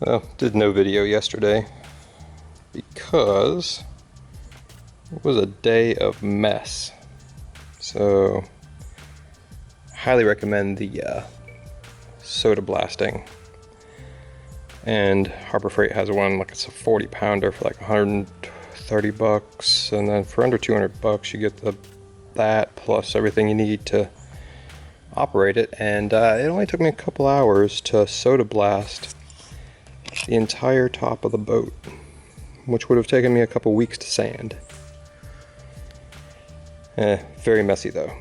Well, did no video yesterday because it was a day of mess. So, highly recommend the soda blasting. And Harbor Freight has one, like it's a 40 pounder for like 130 bucks, and then for under 200 bucks you get that plus everything you need to operate it. And it only took me a couple hours to soda blast the entire top of the boat, which would have taken me a couple weeks to sand. Very messy though.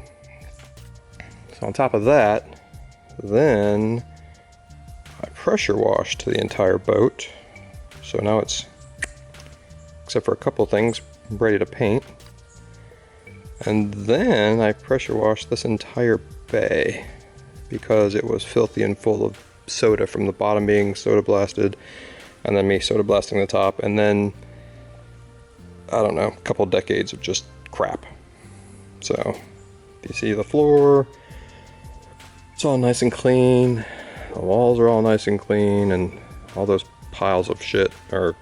So on top of that, then I pressure washed the entire boat. So now it's, except for a couple things, ready to paint. And then I pressure washed this entire bay because it was filthy and full of soda from the bottom being soda blasted, and then me soda blasting the top, and then I don't know, a couple decades of just crap. So you see the floor, it's all nice and clean, the walls are all nice and clean, and all those piles of shit are,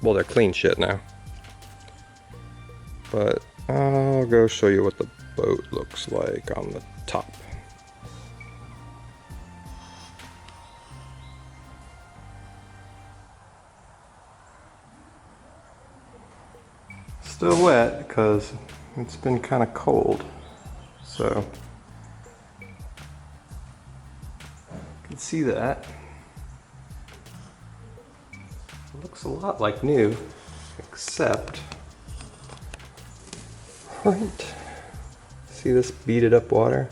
well, they're clean shit now. But I'll go show you what the boat looks like on the top. Still wet because it's been kind of cold, so you can see that. It looks a lot like new, except, right, see this beaded up water?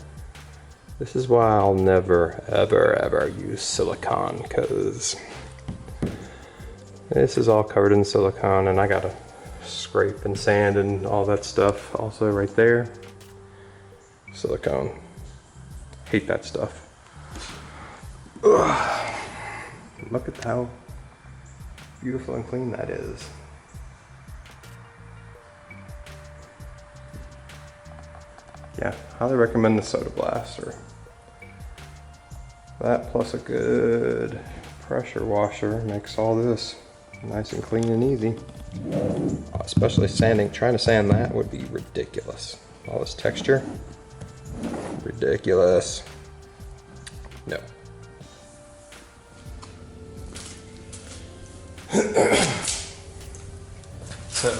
This is why I'll never ever use silicone, because this is all covered in silicone, and I gotta scrape and sand and all that stuff also right there. Silicone. Hate that stuff. Ugh. Look at how beautiful and clean that is. Yeah, highly recommend the soda blaster. That plus a good pressure washer makes all this nice and clean and easy. Especially sanding, trying to sand that would be ridiculous. All this texture, ridiculous. No. So,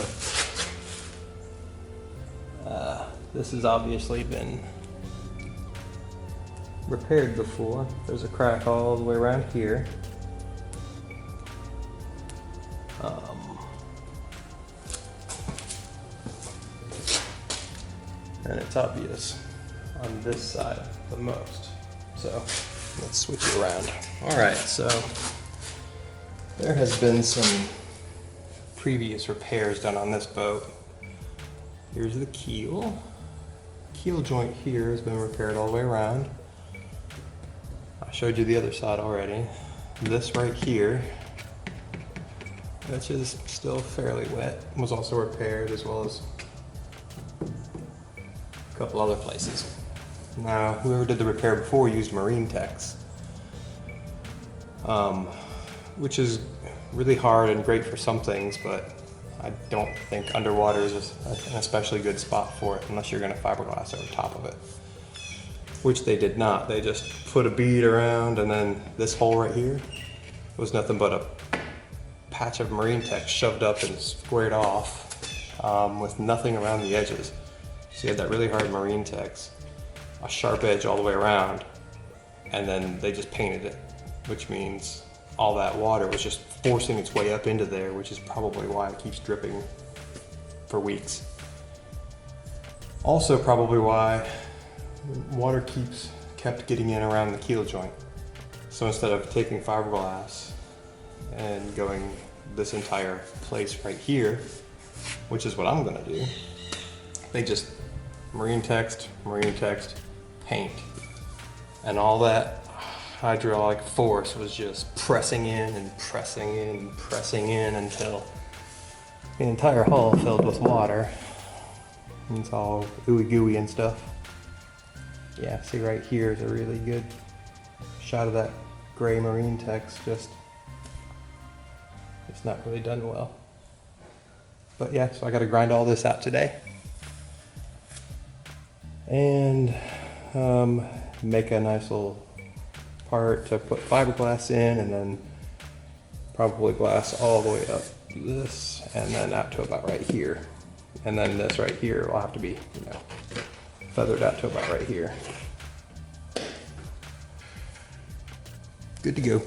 this has obviously been repaired before. There's a crack all the way around here. And it's obvious on this side the most. So let's switch it around. All right, so there has been some previous repairs done on this boat. Here's the keel. Keel joint here has been repaired all the way around. I showed you the other side already. This right here, which is still fairly wet, was also repaired, as well as a couple other places. Now, whoever did the repair before used marine techs, which is really hard and great for some things, but I don't think underwater is an especially good spot for it unless you're going to fiberglass over top of it, which they did not. They just put a bead around, and then this hole right here was nothing but a patch of marine tech shoved up and squared off with nothing around the edges. So you had that really hard marine text, a sharp edge all the way around, and then they just painted it, which means all that water was just forcing its way up into there, which is probably why it keeps dripping for weeks. Also probably why water kept getting in around the keel joint. So instead of taking fiberglass and going this entire place right here, which is what I'm gonna do, they just marine text, paint. And all that hydraulic force was just pressing in and pressing in and pressing in until the entire hull filled with water. And it's all ooey gooey and stuff. Yeah, see right here is a really good shot of that gray marine text just It's not really done well. But yeah, so I got to grind all this out today. And make a nice little part to put fiberglass in, and then probably glass all the way up this and then out to about right here. And then this right here will have to be, you know, feathered out to about right here. Good to go.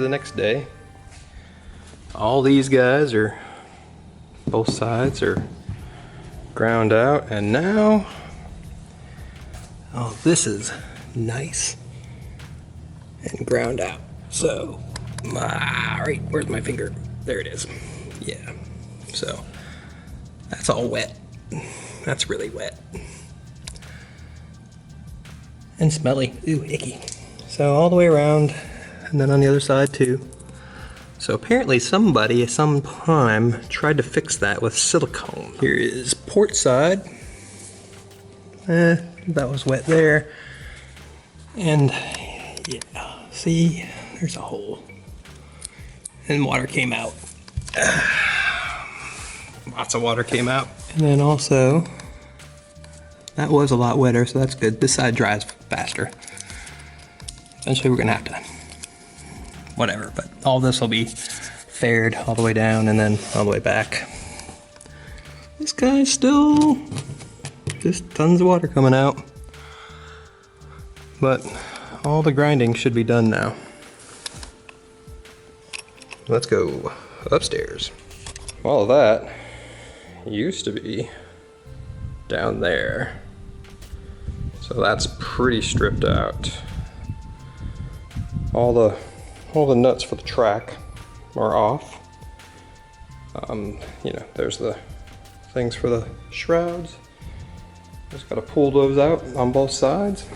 Next day, all these guys are, both sides are ground out, and now, oh, this is nice and ground out. So, right, where's my finger? There it is. Yeah, so that's all wet. That's really wet and smelly. Ooh, icky. So all the way around. And then on the other side too. So apparently somebody at some time tried to fix that with silicone. Here is port side. That was wet there. And yeah, see, there's a hole. And water came out. Lots of water came out. And then also, that was a lot wetter, so that's good. This side dries faster. Eventually we're gonna have to whatever, but all this will be faired all the way down and then all the way back. This guy's still just tons of water coming out, but all the grinding should be done now. Let's go upstairs. All of that used to be down there, so that's pretty stripped out. All the nuts for the track are off. You know, there's the things for the shrouds. Just gotta pull those out on both sides.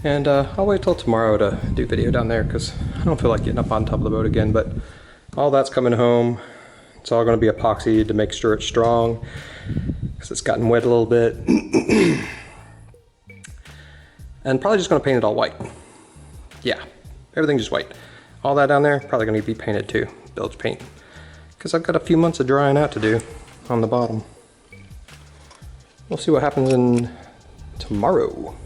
And I'll wait till tomorrow to do video down there because I don't feel like getting up on top of the boat again, but all that's coming home. It's all going to be epoxy to make sure it's strong, because it's gotten wet a little bit. And probably just going to paint it all white. Yeah, everything just white. All that down there, probably going to be painted too, bilge paint. Because I've got a few months of drying out to do on the bottom. We'll see what happens in tomorrow.